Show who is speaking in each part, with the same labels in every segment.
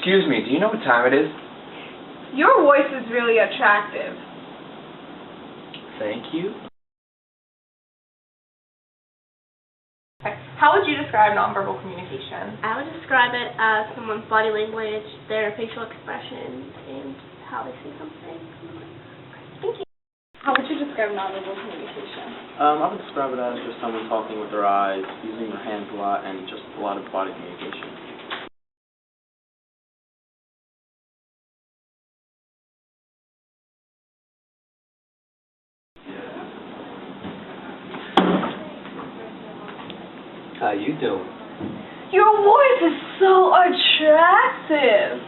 Speaker 1: Excuse me, do you know what time it is?
Speaker 2: Your voice is really attractive.
Speaker 1: Thank you.
Speaker 2: How would you describe nonverbal communication?
Speaker 3: I would describe it as someone's body language, their facial expression, and how they say something. Thank you.
Speaker 2: How would you describe nonverbal communication?
Speaker 4: I would describe it as just someone talking with their eyes, using their hands a lot, and just a lot of body communication.
Speaker 1: How you doing?
Speaker 2: Your voice is so attractive.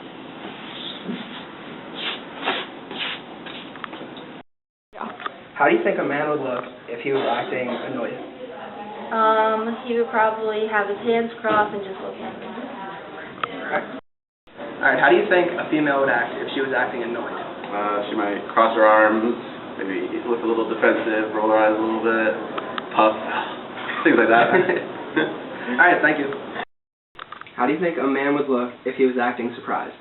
Speaker 5: How do you think a man would look if he was acting annoyed?
Speaker 3: He would probably have his hands crossed and just look at me.
Speaker 5: Alright, how do you think a female would act if she was acting annoyed?
Speaker 4: She might cross her arms, maybe look a little defensive, roll her eyes a little bit, puff, things like that.
Speaker 5: Alright, thank you. How do you think a man would look if he was acting surprised?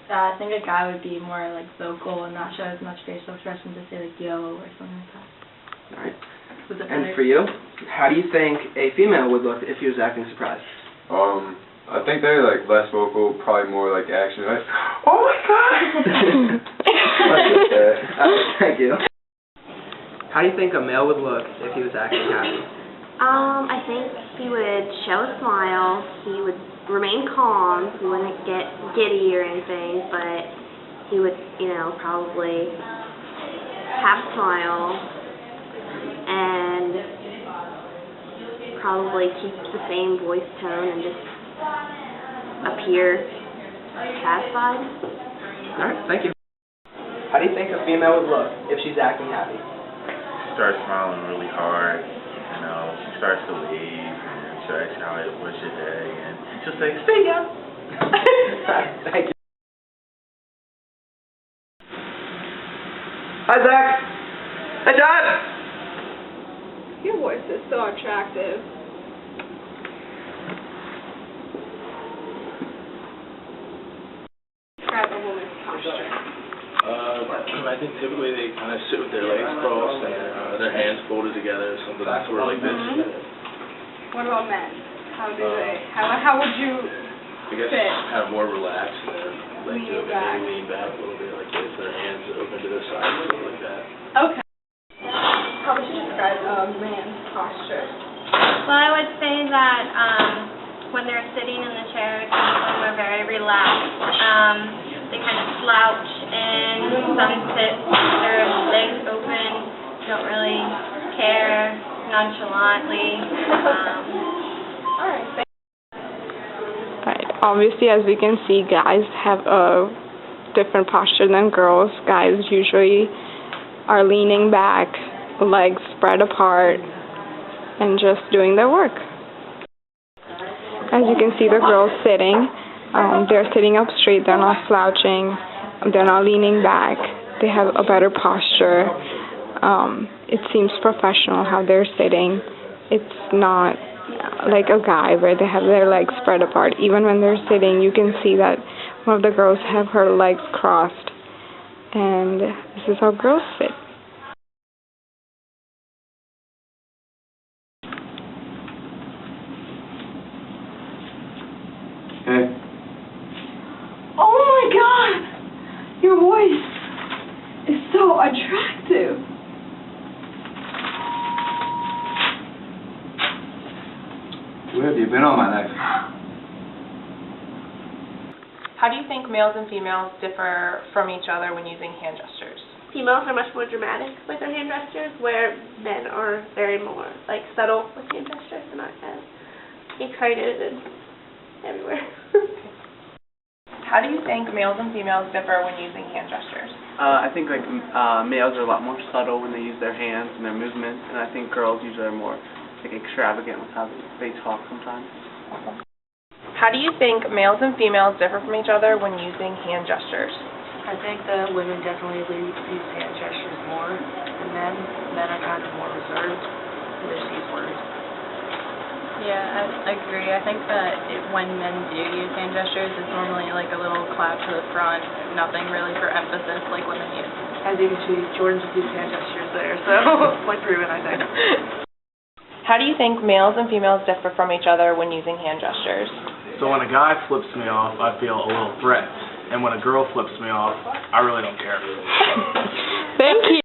Speaker 3: I think a guy would be more like vocal and not show as much facial expression, just say like yo or something like that.
Speaker 5: Alright. And for you, how do you think a female would look if he was acting surprised?
Speaker 6: I think they're like less vocal, probably more like action. Like, oh my god!
Speaker 5: Thank you. How do you think a male would look if he was acting happy?
Speaker 3: I think he would show a smile, he would remain calm, he wouldn't get giddy or anything, but he would, probably have a smile and probably keep the same voice tone and just appear satisfied.
Speaker 5: Alright, thank you. How do you think a female would look if she's acting happy?
Speaker 7: She starts smiling really hard, she starts to wave, and she'll ask how it was your day, and she'll say, "See ya."
Speaker 5: Thank you. Hi, Zach. Hey, Dad.
Speaker 2: Your voice is so attractive. Describe a woman's posture.
Speaker 4: I think typically they kind of sit with their legs crossed and their hands folded together, something sort of like this.
Speaker 2: What about men? How do they? How would you
Speaker 4: I guess
Speaker 2: sit?
Speaker 4: kind of more relaxed and their legs
Speaker 2: Lean
Speaker 4: open,
Speaker 2: back.
Speaker 4: they lean back a little bit like this, their hands open to their sides, something like that.
Speaker 2: Okay. How would you describe a man's posture?
Speaker 8: Well, I would say that when they're sitting in the chair, some of them are very relaxed. They kind of slouch and some sit with their legs open, don't really care, nonchalantly.
Speaker 2: Alright, obviously, as we can see, guys have a different posture than girls. Guys usually are leaning back, legs spread apart, and just doing their work. As you can see, the girls sitting. They're sitting up straight, they're not slouching, they're not leaning back, they have a better posture. It seems professional how they're sitting. It's not like a guy where they have their legs spread apart. Even when they're sitting, you can see that one of the girls have her legs crossed. And this is how girls sit.
Speaker 6: hey.
Speaker 2: Oh my god! Your voice is so attractive.
Speaker 6: Where have you been all my life?
Speaker 2: How do you think males and females differ from each other when using hand gestures?
Speaker 3: Females are much more dramatic with their hand gestures, where men are very more subtle with hand gestures and not as excited and everywhere.
Speaker 2: How do you think males and females differ when using hand gestures?
Speaker 4: I think males are a lot more subtle when they use their hands and their movements, and I think girls usually are more extravagant with how they talk sometimes.
Speaker 2: How do you think males and females differ from each other when using hand gestures?
Speaker 9: I think that women definitely use hand gestures more than men. Men are kind of more reserved. They just use words.
Speaker 10: Yeah, I agree. I think that when men do use hand gestures, it's normally like a little clap to the front, nothing really for emphasis like women use.
Speaker 9: As you can see, Jordan just used hand gestures there, so point proven, I think.
Speaker 11: How do you think males and females differ from each other when using hand gestures?
Speaker 12: So when a guy flips me off, I feel a little threatened. And when a girl flips me off, I really don't care.
Speaker 2: Thank you.